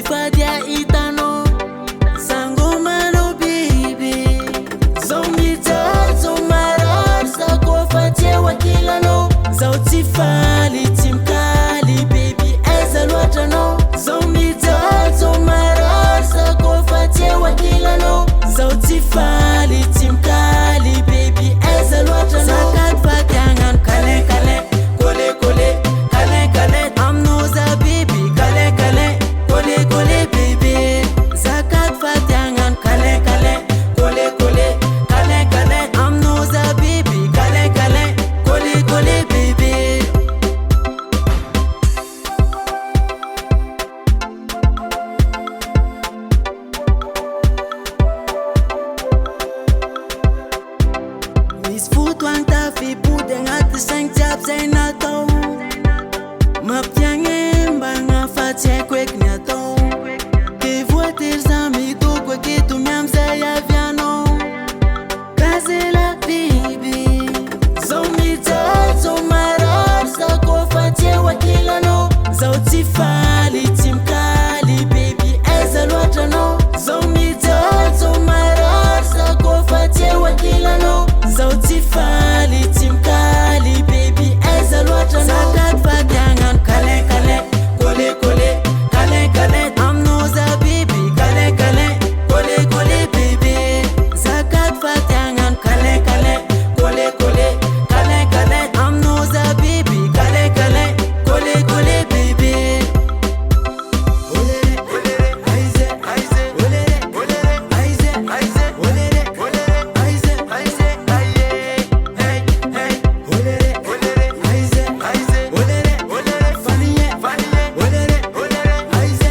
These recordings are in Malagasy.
fadia itano sangomano baby zomitazo marar zakofatewa kilano zautifali timkali baby ezalwatano zomitazo marar zakofatewa kilano zautifali timkali baby ezalwatano zakat fatangan kale kale kole kole kale kale amnoza baby kale kale kole kole baby zakat fatangan kale kale kole kole kale kale amnoza baby kale kale kole kole baby Mis foot wang ta fi budeng at sang chap say na to maptiange mbanga fatie kwek nya to ke voitir zami to kwek tu miam say aviano Kazela baby zomita zomarar zako fatie wakilano zautifali timkali baby ezalwatano zomita zomarar zako fatie wakilano zautifali timkali baby ezalwatano zakat fatangan kale kale kole kole kale kale amnoza baby kale kale kole kole baby zakat fatangan kale kale kole kole kale kale amnoza baby kale kale kole kole baby olere olere aize aize olere olere aize aize olere olere aize aize aye hey hey olere olere aize aize olere olere faniye faniye olere olere aize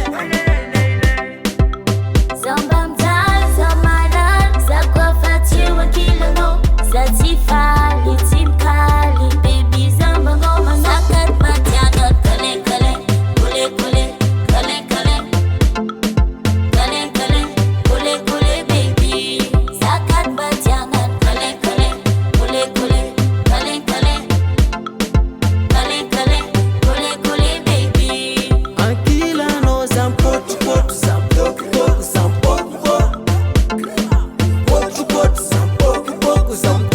Zombam dal zomarar zakwafatiwa kilano zatifali timkali baby zamba ngoma zakat matianga kale kale kule kule kale kale kale kale kule kule baby zakat matianga kale kale kule kule kale kale kale kale kule kule baby Aquila no zampot pot zampok pot zampok pot pot pot zampok pot zampok